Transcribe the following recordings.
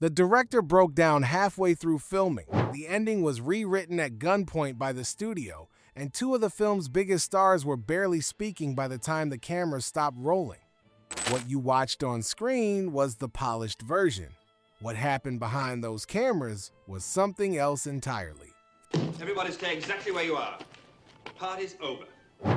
The director broke down halfway through filming. The ending was rewritten at gunpoint by the studio, and two of the film's biggest stars were barely speaking by the time the cameras stopped rolling. What you watched on screen was the polished version. What happened behind those cameras was something else entirely. Everybody stay exactly where you are. Party's over.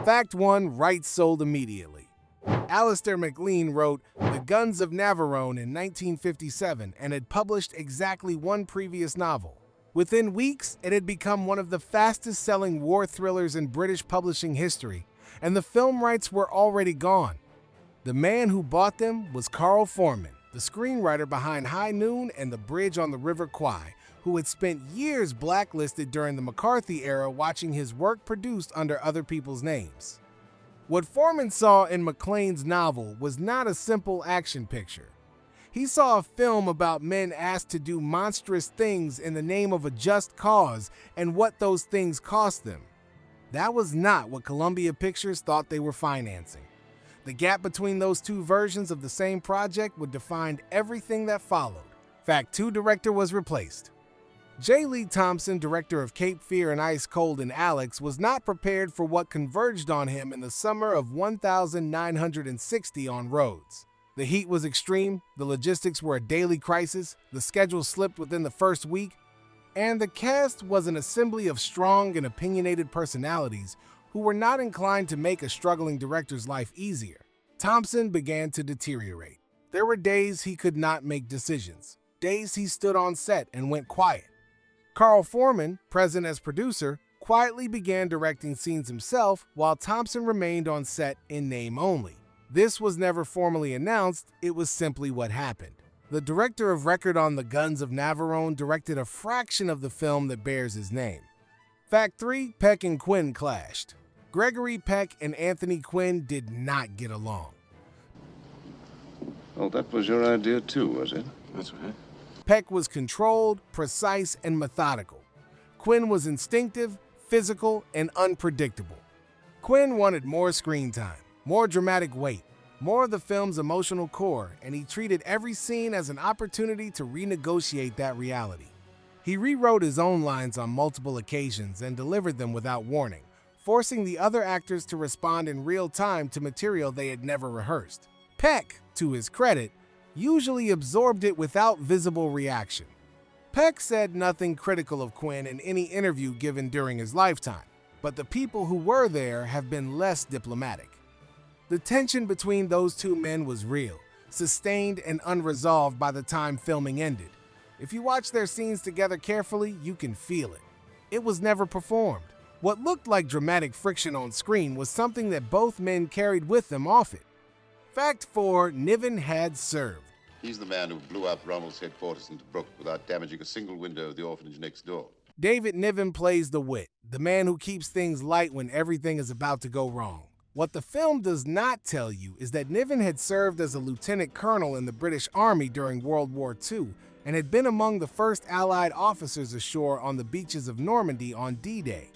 Fact 1, rights sold immediately. Alistair MacLean wrote The Guns of Navarone in 1957 and had published exactly one previous novel. Within weeks, it had become one of the fastest-selling war thrillers in British publishing history, and the film rights were already gone. The man who bought them was Carl Foreman, the screenwriter behind High Noon and The Bridge on the River Kwai, who had spent years blacklisted during the McCarthy era watching his work produced under other people's names. What Foreman saw in MacLean's novel was not a simple action picture. He saw a film about men asked to do monstrous things in the name of a just cause and what those things cost them. That was not what Columbia Pictures thought they were financing. The gap between those two versions of the same project would define everything that followed. Fact 2, director was replaced. J. Lee Thompson, director of Cape Fear and Ice Cold and Alex, was not prepared for what converged on him in the summer of 1960 on Rhodes. The heat was extreme, the logistics were a daily crisis, the schedule slipped within the first week, and the cast was an assembly of strong and opinionated personalities who were not inclined to make a struggling director's life easier. Thompson began to deteriorate. There were days he could not make decisions, days he stood on set and went quiet. Carl Foreman, present as producer, quietly began directing scenes himself while Thompson remained on set in name only. This was never formally announced, it was simply what happened. The director of record on The Guns of Navarone directed a fraction of the film that bears his name. Fact 3, Peck and Quinn clashed. Gregory Peck and Anthony Quinn did not get along. Oh, that was your idea too, was it? That's right. Peck was controlled, precise, and methodical. Quinn was instinctive, physical, and unpredictable. Quinn wanted more screen time, more dramatic weight, more of the film's emotional core, and he treated every scene as an opportunity to renegotiate that reality. He rewrote his own lines on multiple occasions and delivered them without warning, forcing the other actors to respond in real time to material they had never rehearsed. Peck, to his credit, usually absorbed it without visible reaction. Peck said nothing critical of Quinn in any interview given during his lifetime, but the people who were there have been less diplomatic. The tension between those two men was real, sustained and unresolved by the time filming ended. If you watch their scenes together carefully, you can feel it. It was never performed. What looked like dramatic friction on screen was something that both men carried with them off it. Fact 4, Niven had served. He's the man who blew up Rommel's headquarters into Brook without damaging a single window of the orphanage next door. David Niven plays the wit, the man who keeps things light when everything is about to go wrong. What the film does not tell you is that Niven had served as a lieutenant colonel in the British Army during World War II and had been among the first Allied officers ashore on the beaches of Normandy on D-Day.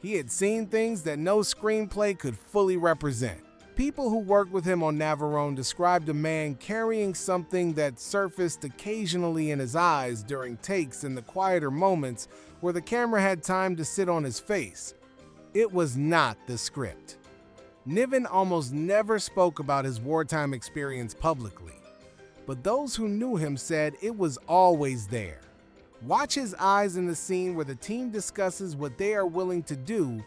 He had seen things that no screenplay could fully represent. People who worked with him on Navarone described a man carrying something that surfaced occasionally in his eyes during takes in the quieter moments where the camera had time to sit on his face. It was not the script. Niven almost never spoke about his wartime experience publicly, but those who knew him said it was always there. Watch his eyes in the scene where the team discusses what they are willing to do.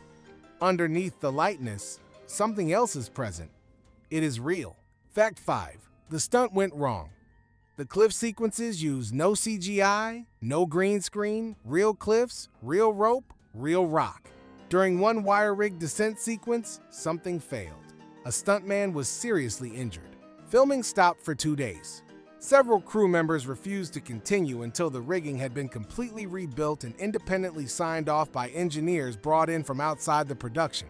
Underneath the lightness, something else is present. It is real. Fact 5. The stunt went wrong. The cliff sequences used no CGI, no green screen, real cliffs, real rope, real rock. During one wire-rig descent sequence, something failed. A stuntman was seriously injured. Filming stopped for 2 days. Several crew members refused to continue until the rigging had been completely rebuilt and independently signed off by engineers brought in from outside the production.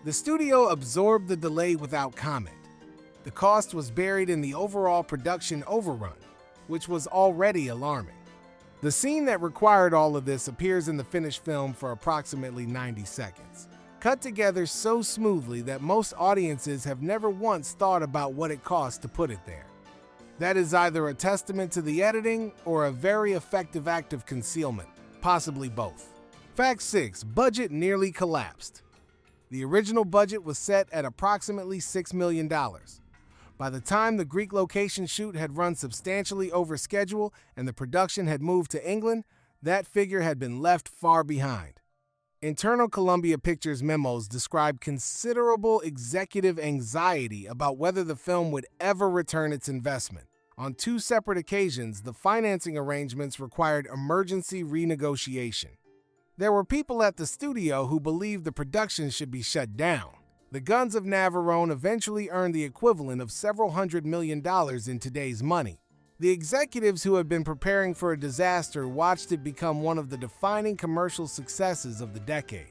The studio absorbed the delay without comment. The cost was buried in the overall production overrun, which was already alarming. The scene that required all of this appears in the finished film for approximately 90 seconds, cut together so smoothly that most audiences have never once thought about what it cost to put it there. That is either a testament to the editing or a very effective act of concealment, possibly both. Fact 6. Budget nearly collapsed. The original budget was set at approximately $6 million. By the time the Greek location shoot had run substantially over schedule and the production had moved to England, that figure had been left far behind. Internal Columbia Pictures memos described considerable executive anxiety about whether the film would ever return its investment. On 2 separate occasions, the financing arrangements required emergency renegotiation. There were people at the studio who believed the production should be shut down. The Guns of Navarone eventually earned the equivalent of several $100 million in today's money. The executives who had been preparing for a disaster watched it become one of the defining commercial successes of the decade.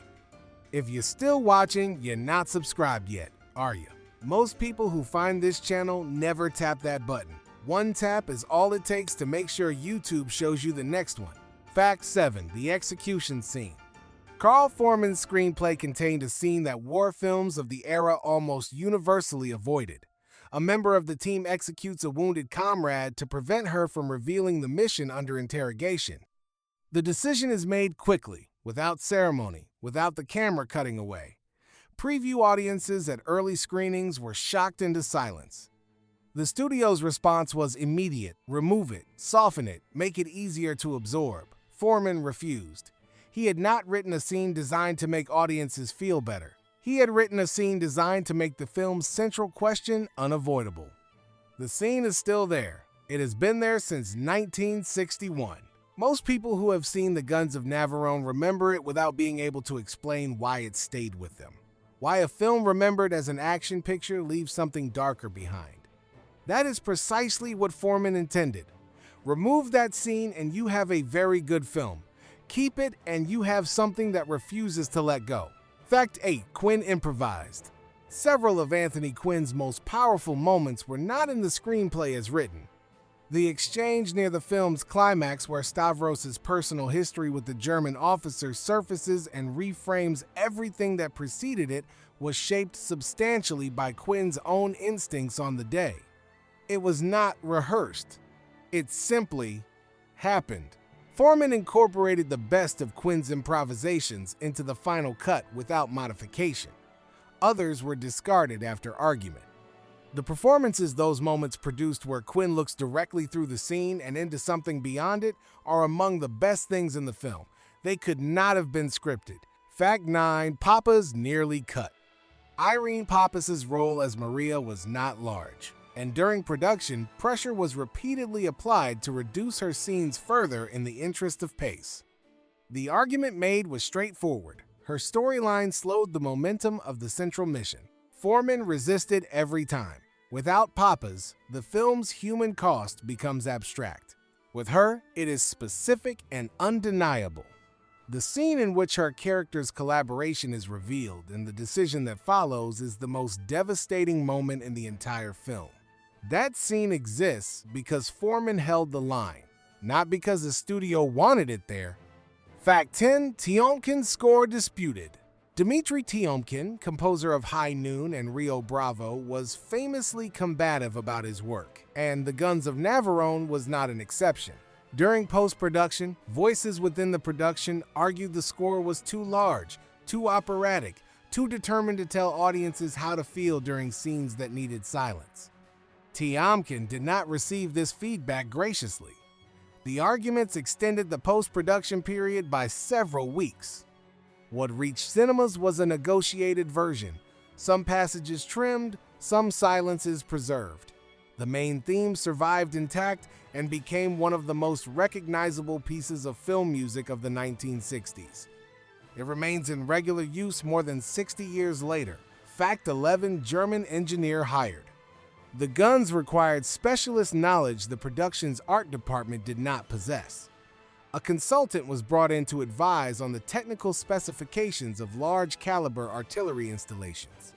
If you're still watching, you're not subscribed yet, are you? Most people who find this channel never tap that button. One tap is all it takes to make sure YouTube shows you the next one. Fact 7. The execution scene. Carl Foreman's screenplay contained a scene that war films of the era almost universally avoided. A member of the team executes a wounded comrade to prevent her from revealing the mission under interrogation. The decision is made quickly, without ceremony, without the camera cutting away. Preview audiences at early screenings were shocked into silence. The studio's response was immediate: remove it, soften it, make it easier to absorb. Foreman refused. He had not written a scene designed to make audiences feel better. He had written a scene designed to make the film's central question unavoidable. The scene is still there. It has been there since 1961. Most people who have seen The Guns of Navarone remember it without being able to explain why it stayed with them. Why a film remembered as an action picture leaves something darker behind. That is precisely what Foreman intended. Remove that scene and you have a very good film. Keep it and you have something that refuses to let go. Fact 8. Quinn improvised. Several of Anthony Quinn's most powerful moments were not in the screenplay as written. The exchange near the film's climax where Stavros' personal history with the German officer surfaces and reframes everything that preceded it was shaped substantially by Quinn's own instincts on the day. It was not rehearsed. It simply happened. Foreman incorporated the best of Quinn's improvisations into the final cut without modification. Others were discarded after argument. The performances those moments produced where Quinn looks directly through the scene and into something beyond it are among the best things in the film. They could not have been scripted. Fact 9. Pappas nearly cut. Irene Pappas's role as Maria was not large, and during production, pressure was repeatedly applied to reduce her scenes further in the interest of pace. The argument made was straightforward. Her storyline slowed the momentum of the central mission. Foreman resisted every time. Without Pappas, the film's human cost becomes abstract. With her, it is specific and undeniable. The scene in which her character's collaboration is revealed and the decision that follows is the most devastating moment in the entire film. That scene exists because Foreman held the line, not because the studio wanted it there. Fact 10. Tiomkin's score disputed. Dmitri Tiomkin, composer of High Noon and Rio Bravo, was famously combative about his work, and The Guns of Navarone was not an exception. During post-production, voices within the production argued the score was too large, too operatic, too determined to tell audiences how to feel during scenes that needed silence. Tiomkin did not receive this feedback graciously. The arguments extended the post-production period by several weeks. What reached cinemas was a negotiated version, some passages trimmed, some silences preserved. The main theme survived intact and became one of the most recognizable pieces of film music of the 1960s. It remains in regular use more than 60 years later. Fact 11. German engineer hired. The Guns required specialist knowledge the production's art department did not possess. A consultant was brought in to advise on the technical specifications of large-caliber artillery installations.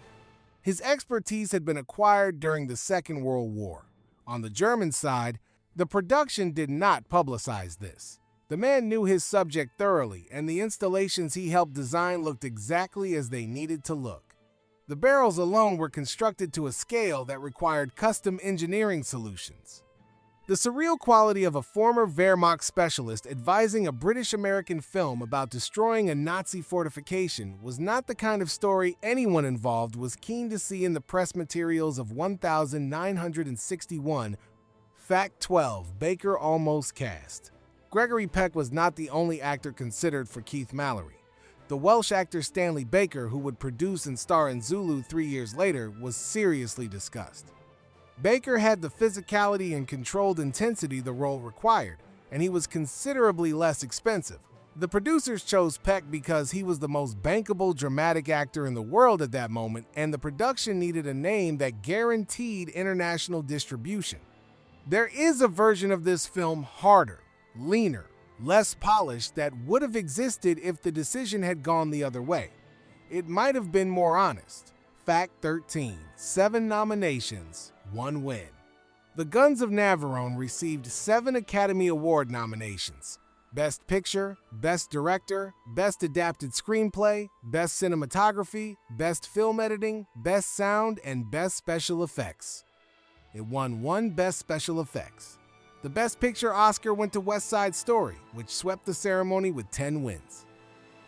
His expertise had been acquired during the Second World War. On the German side, the production did not publicize this. The man knew his subject thoroughly, and the installations he helped design looked exactly as they needed to look. The barrels alone were constructed to a scale that required custom engineering solutions. The surreal quality of a former Wehrmacht specialist advising a British-American film about destroying a Nazi fortification was not the kind of story anyone involved was keen to see in the press materials of 1961. Fact 12. Baker almost cast. Gregory Peck was not the only actor considered for Keith Mallory. The Welsh actor Stanley Baker, who would produce and star in Zulu 3 years later, was seriously discussed. Baker had the physicality and controlled intensity the role required, and he was considerably less expensive. The producers chose Peck because he was the most bankable dramatic actor in the world at that moment, and the production needed a name that guaranteed international distribution. There is a version of this film harder, leaner, less polished that would have existed if the decision had gone the other way. It might have been more honest. Fact 13. 7 nominations, 1 win. The Guns of Navarone received 7 Academy Award nominations: Best Picture, Best Director, Best Adapted Screenplay, Best Cinematography, Best Film Editing, Best Sound, and Best Special Effects. It won 1 Best Special Effects. The Best Picture Oscar went to West Side Story, which swept the ceremony with 10 wins.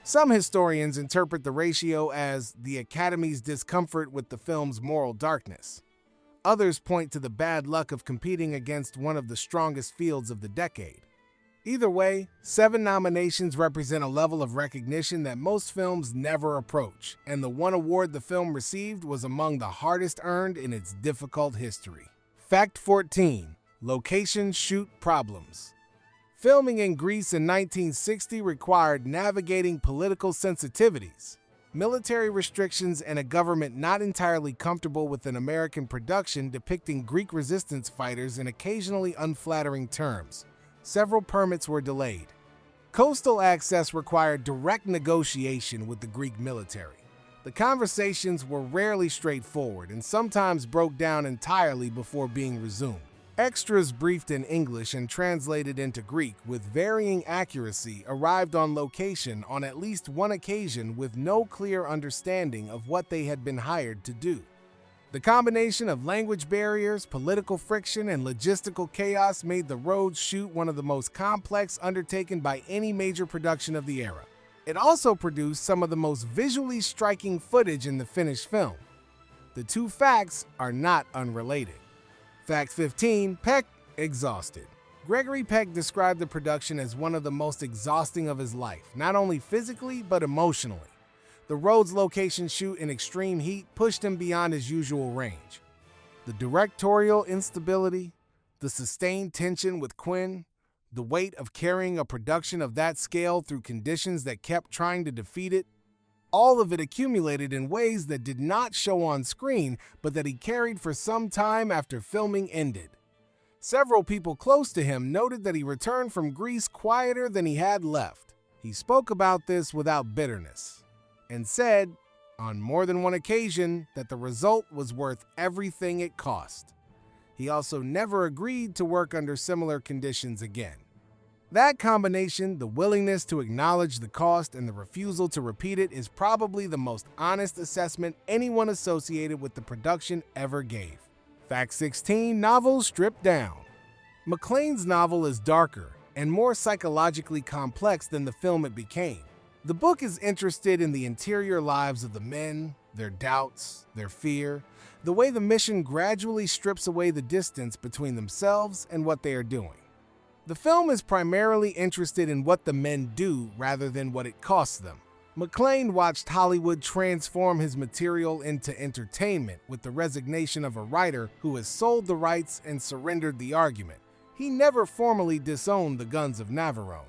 Some historians interpret the ratio as the Academy's discomfort with the film's moral darkness. Others point to the bad luck of competing against one of the strongest fields of the decade. Either way, 7 nominations represent a level of recognition that most films never approach, and the one award the film received was among the hardest earned in its difficult history. Fact 14. Location shoot problems. Filming in Greece in 1960 required navigating political sensitivities, military restrictions, and a government not entirely comfortable with an American production depicting Greek resistance fighters in occasionally unflattering terms. Several permits were delayed. Coastal access required direct negotiation with the Greek military. The conversations were rarely straightforward and sometimes broke down entirely before being resumed. Extras briefed in English and translated into Greek with varying accuracy arrived on location on at least one occasion with no clear understanding of what they had been hired to do. The combination of language barriers, political friction, and logistical chaos made the road shoot one of the most complex undertaken by any major production of the era. It also produced some of the most visually striking footage in the finished film. The two facts are not unrelated. Fact 15. Peck exhausted. Gregory Peck described the production as one of the most exhausting of his life, not only physically but emotionally. The road's location shoot in extreme heat pushed him beyond his usual range. The directorial instability, the sustained tension with Quinn, the weight of carrying a production of that scale through conditions that kept trying to defeat it, all of it accumulated in ways that did not show on screen, but that he carried for some time after filming ended. Several people close to him noted that he returned from Greece quieter than he had left. He spoke about this without bitterness, and said, on more than one occasion, that the result was worth everything it cost. He also never agreed to work under similar conditions again. That combination, the willingness to acknowledge the cost and the refusal to repeat it, is probably the most honest assessment anyone associated with the production ever gave. Fact 16. Novel stripped down. McClane's novel is darker and more psychologically complex than the film it became. The book is interested in the interior lives of the men, their doubts, their fear, the way the mission gradually strips away the distance between themselves and what they are doing. The film is primarily interested in what the men do rather than what it costs them. McClane watched Hollywood transform his material into entertainment with the resignation of a writer who has sold the rights and surrendered the argument. He never formally disowned the Guns of Navarone.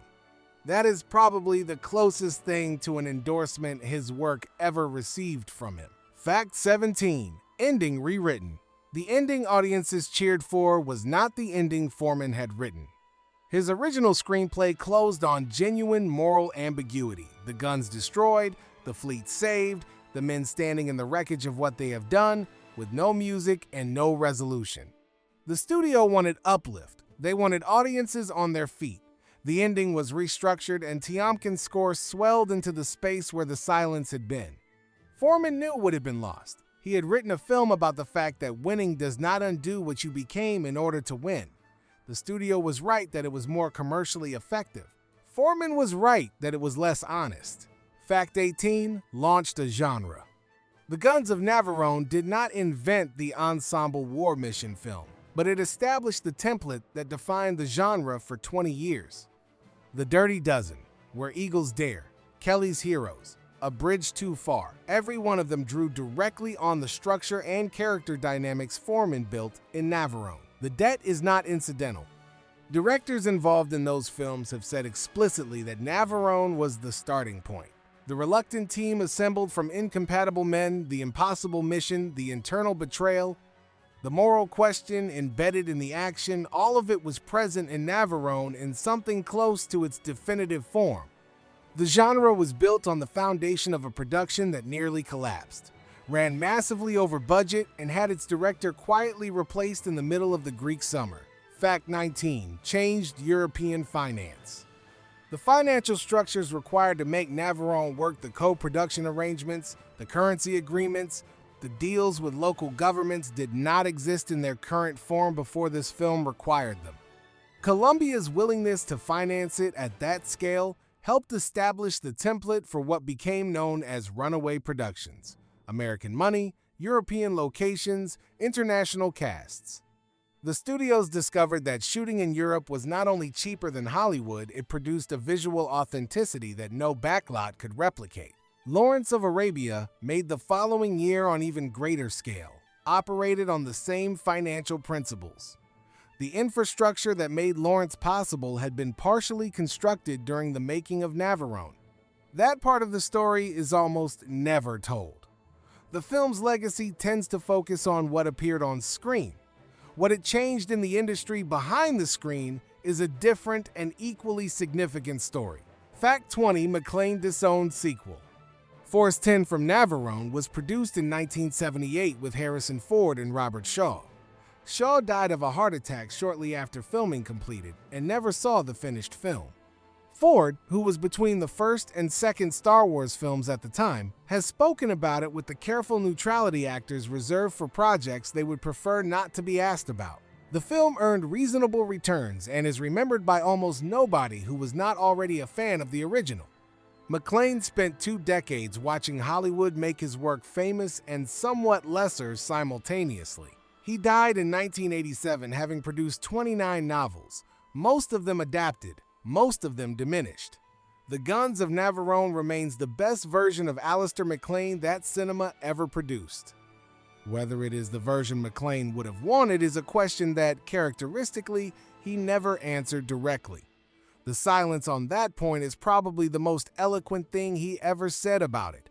That is probably the closest thing to an endorsement his work ever received from him. Fact 17. Ending rewritten. The ending audiences cheered for was not the ending Foreman had written. His original screenplay closed on genuine moral ambiguity: the guns destroyed, the fleet saved, the men standing in the wreckage of what they have done, with no music and no resolution. The studio wanted uplift. They wanted audiences on their feet. The ending was restructured, and Tiomkin's score swelled into the space where the silence had been. Foreman knew what had been lost. He had written a film about the fact that winning does not undo what you became in order to win. The studio was right that it was more commercially effective. Foreman was right that it was less honest. Fact 18 launched a genre. The Guns of Navarone did not invent the ensemble war mission film, but it established the template that defined the genre for 20 years. The Dirty Dozen, Where Eagles Dare, Kelly's Heroes, A Bridge Too Far, every one of them drew directly on the structure and character dynamics Foreman built in Navarone. The debt is not incidental. Directors involved in those films have said explicitly that Navarone was the starting point. The reluctant team assembled from incompatible men, the impossible mission, the internal betrayal, the moral question embedded in the action, all of it was present in Navarone in something close to its definitive form. The genre was built on the foundation of a production that nearly collapsed, ran massively over budget, and had its director quietly replaced in the middle of the Greek summer. Fact 19 changed European finance. The financial structures required to make Navarone work, the co-production arrangements, the currency agreements, the deals with local governments did not exist in their current form before this film required them. Columbia's willingness to finance it at that scale helped establish the template for what became known as runaway productions: American money, European locations, international casts. The studios discovered that shooting in Europe was not only cheaper than Hollywood, it produced a visual authenticity that no backlot could replicate. Lawrence of Arabia, made the following year on even greater scale, operated on the same financial principles. The infrastructure that made Lawrence possible had been partially constructed during the making of Navarone. That part of the story is almost never told. The film's legacy tends to focus on what appeared on screen. What it changed in the industry behind the screen is a different and equally significant story. Fact 20 McClane disowned sequel. Force 10 from Navarone was produced in 1978 with Harrison Ford and Robert Shaw. Shaw died of a heart attack shortly after filming completed and never saw the finished film. Ford, who was between the first and second Star Wars films at the time, has spoken about it with the careful neutrality actors reserved for projects they would prefer not to be asked about. The film earned reasonable returns and is remembered by almost nobody who was not already a fan of the original. McClane spent 2 decades watching Hollywood make his work famous and somewhat lesser simultaneously. He died in 1987, having produced 29 novels, most of them adapted, most of them diminished. The Guns of Navarone remains the best version of Alistair McClane that cinema ever produced. Whether it is the version McClane would have wanted is a question that, characteristically, he never answered directly. The silence on that point is probably the most eloquent thing he ever said about it.